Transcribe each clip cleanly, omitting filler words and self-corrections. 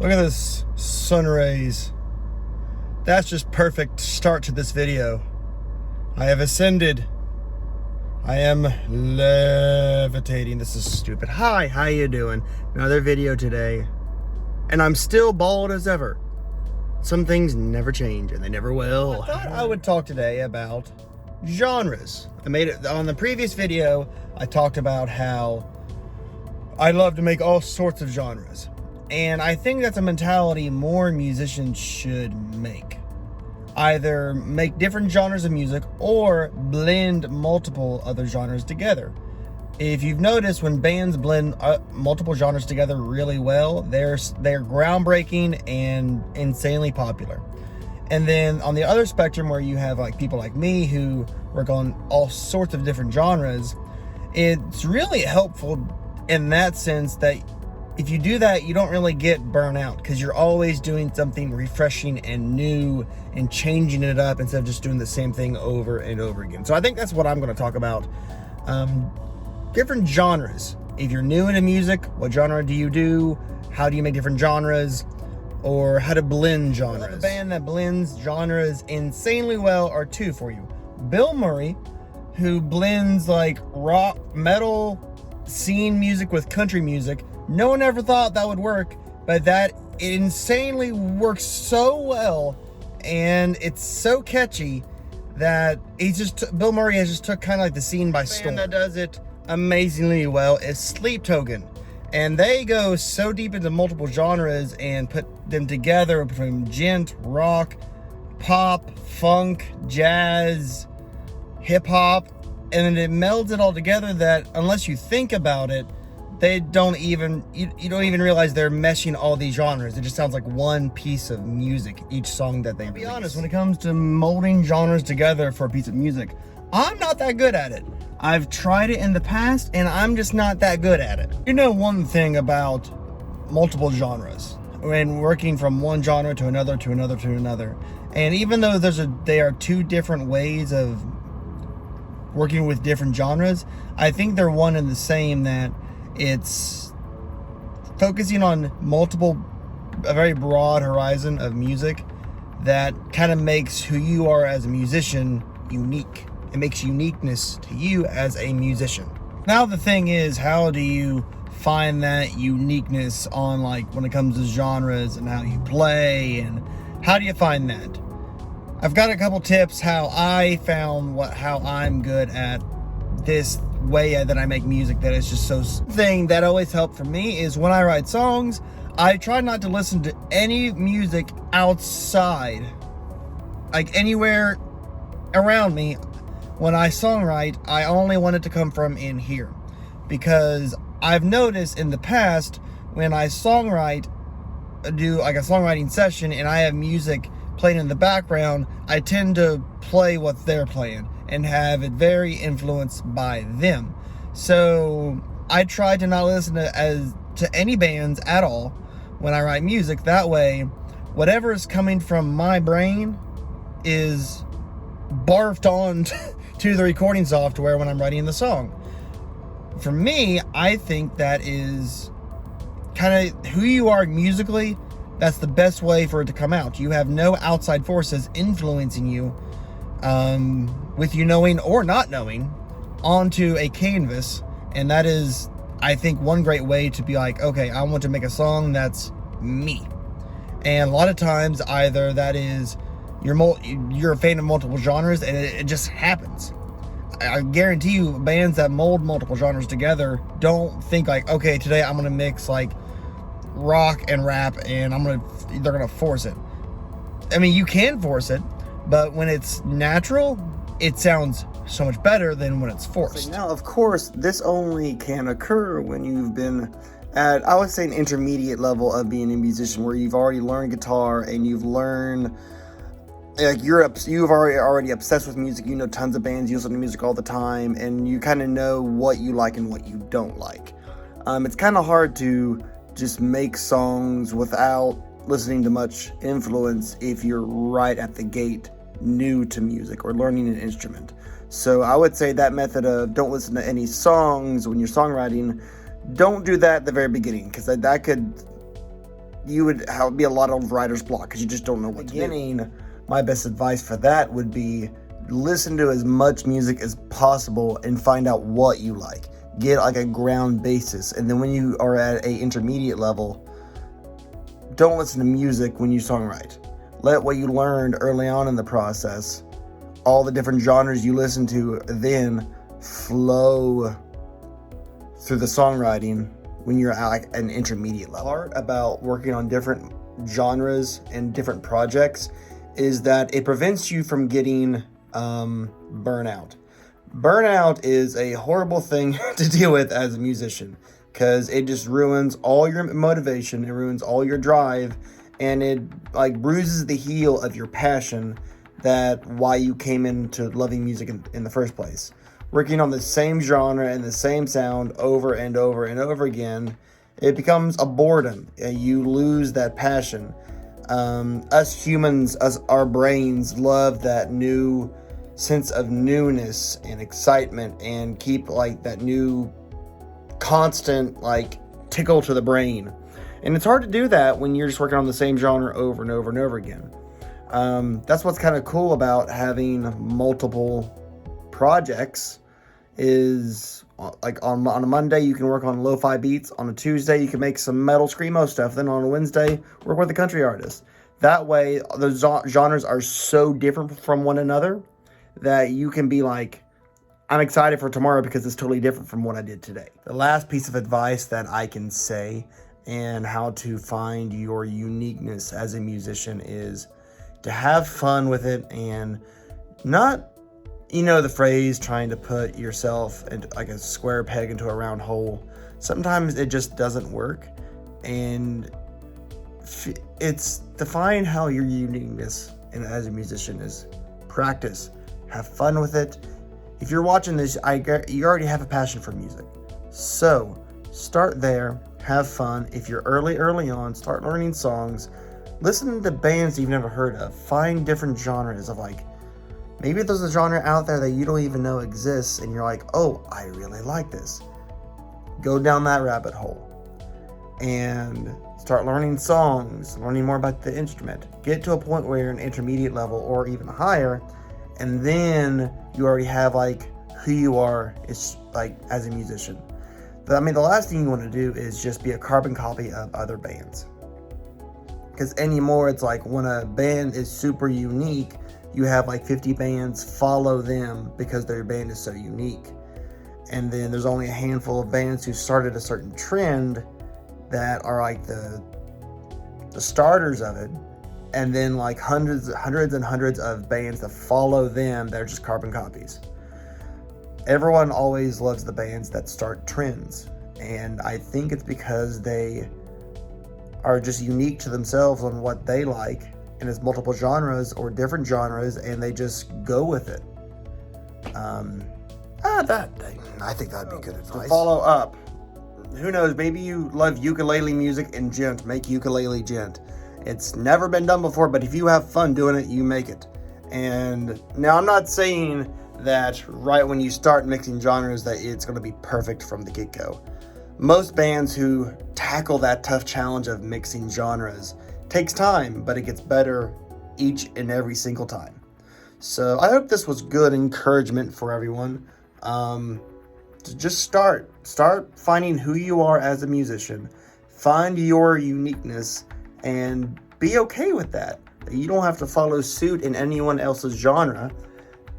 Look at this sun rays. That's just perfect start to this video. I have ascended. I am levitating. This is stupid. Hi, how you doing? Another video today. And I'm still bald as ever. Some things never change and they never will. I thought I would talk today about genres. I made it on the previous video. I talked about how I love to make all sorts of genres. And I think that's a mentality more musicians should make. Either make different genres of music or blend multiple other genres together. If you've noticed, when bands blend multiple genres together really well, they're groundbreaking and insanely popular. And then on the other spectrum, where you have like people like me who work on all sorts of different genres, it's really helpful in that sense that if you do that, you don't really get burnout because you're always doing something refreshing and new and changing it up instead of just doing the same thing over and over again. So I think that's what I'm going to talk about. Different genres. If you're new into music, what genre do you do? How do you make different genres? Or how to blend genres. A band that blends genres insanely well are two for you. Bill Murray, who blends like rock, metal, scene music with country music. No one ever thought that would work, but it insanely works so well, and it's so catchy that Bill Murray has just took kind of like the scene by storm. The band that does it amazingly well is Sleep Token, and they go so deep into multiple genres and put them together from gent, rock, pop, funk, jazz, hip hop, and then it melds it all together that unless you think about it, you don't even realize they're meshing all these genres. It just sounds like one piece of music, each song that they release. To be honest, when it comes to molding genres together for a piece of music, I'm not that good at it. I've tried it in the past, and I'm just not that good at it. You know one thing about multiple genres, when working from one genre to another, to another, to another, and even though they are two different ways of working with different genres, I think they're one and the same, that it's focusing on a very broad horizon of music that kind of makes who you are as a musician unique. It makes uniqueness to you as a musician. Now the thing is, how do you find that uniqueness on, like, when it comes to genres and how you play, and how do you find that? I've got a couple tips how I found how I'm good at this way that I make music that is just so. Thing that always helped for me is when I write songs, I try not to listen to any music outside, like anywhere around me. When I songwrite, I only want it to come from in here, because I've noticed in the past when I do like a songwriting session and I have music playing in the background, I tend to play what they're playing and have it very influenced by them. So I try to not listen to any bands at all when I write music. That way, whatever is coming from my brain is barfed on to the recording software when I'm writing the song. For me, I think that is kind of who you are musically. That's the best way for it to come out. You have no outside forces influencing you, with you knowing or not knowing, onto a canvas. And that is, I think, one great way to be like, okay, I want to make a song that's me. And a lot of times, either that is you're a fan of multiple genres, and it just happens. I guarantee you, bands that mold multiple genres together don't think like, okay, today I'm gonna mix like rock and rap, and they're gonna force it. I mean, you can force it, but when it's natural, it sounds so much better than when it's forced. Now, of course, this only can occur when you've been at, I would say, an intermediate level of being a musician, where you've already learned guitar and you've learned, like, you've already obsessed with music. You know tons of bands, you listen to music all the time, and you kind of know what you like and what you don't like. It's kind of hard to just make songs without listening to much influence if you're right at the gate new to music or learning an instrument. So I would say that method of don't listen to any songs when you're songwriting, don't do that at the very beginning, because that could you would be a lot of writer's block because you just don't know what to do. My best advice for that would be listen to as much music as possible and find out what you like. Get like a ground basis, and then when you are at a intermediate level, don't listen to music when you songwrite. Let what you learned early on in the process, all the different genres you listen to, then flow through the songwriting when you're at like an intermediate level. The part about working on different genres and different projects is that it prevents you from getting burnout. Burnout is a horrible thing to deal with as a musician because it just ruins all your motivation, it ruins all your drive, and it like bruises the heel of your passion, that why you came into loving music in the first place. Working on the same genre and the same sound over and over and over again, it becomes a boredom. You lose that passion. Us humans, our brains love that new sense of newness and excitement, and keep like that new constant like tickle to the brain. And it's hard to do that when you're just working on the same genre over and over and over again. That's what's kind of cool about having multiple projects, is like on a Monday you can work on lo-fi beats, on a Tuesday you can make some metal screamo stuff, then on a Wednesday work with a country artist. That way the genres are so different from one another that you can be like, I'm excited for tomorrow because it's totally different from what I did today. The last piece of advice that I can say and how to find your uniqueness as a musician is to have fun with it, and not, you know, the phrase trying to put yourself into like a square peg into a round hole. Sometimes it just doesn't work, and it's to find how your uniqueness as a musician is practice. Have fun with it. If you're watching this, you already have a passion for music. So start there, have fun. If you're early on, start learning songs. Listen to bands you've never heard of. Find different genres of like, maybe there's a genre out there that you don't even know exists and you're like, oh, I really like this. Go down that rabbit hole and start learning songs, learning more about the instrument. Get to a point where you're an intermediate level or even higher, and then you already have like who you are is like as a musician. But I mean, the last thing you want to do is just be a carbon copy of other bands. Because anymore, it's like when a band is super unique, you have like 50 bands follow them because their band is so unique. And then there's only a handful of bands who started a certain trend that are like the starters of it. And then like hundreds and hundreds of bands that follow them that are just carbon copies. Everyone always loves the bands that start trends. And I think it's because they are just unique to themselves on what they like, and it's multiple genres or different genres, and they just go with it. I think that'd be good advice. To follow up, who knows, maybe you love ukulele music and gent, make ukulele gent. It's never been done before, but if you have fun doing it, you make it. And now I'm not saying that right when you start mixing genres that it's going to be perfect from the get-go. Most bands who tackle that tough challenge of mixing genres takes time, but it gets better each and every single time. So I hope this was good encouragement for everyone. To just start finding who you are as a musician, find your uniqueness, and be okay with that. You don't have to follow suit in anyone else's genre.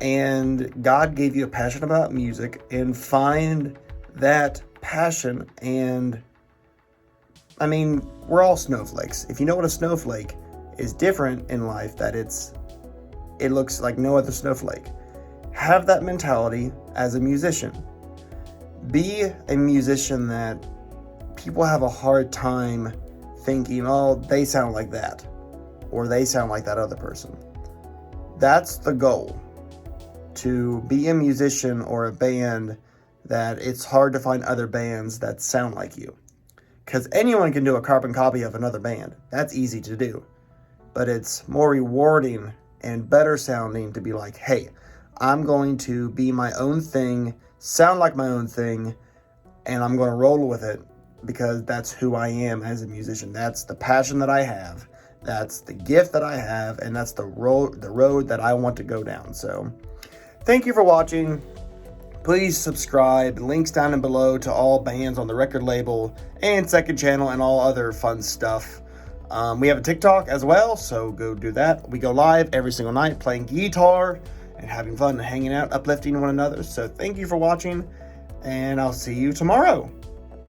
And God gave you a passion about music, and find that passion. And I mean, we're all snowflakes. If you know what a snowflake is, different in life, that it looks like no other snowflake. Have that mentality as a musician. Be a musician that people have a hard time thinking, oh, they sound like that, or they sound like that other person. That's the goal. To be a musician or a band that it's hard to find other bands that sound like you. Because anyone can do a carbon copy of another band. That's easy to do. But it's more rewarding and better sounding to be like, hey, I'm going to be my own thing, sound like my own thing, and I'm going to roll with it. because that's who I am as a musician. That's the passion that I have. That's the gift that I have, and that's the road that I want to go down. So thank you for watching. Please subscribe. Links down and below to all bands on the record label and second channel and all other fun stuff. We have a TikTok as well, so go do that. We go live every single night playing guitar and having fun and hanging out, uplifting one another. So thank you for watching, and I'll see you tomorrow.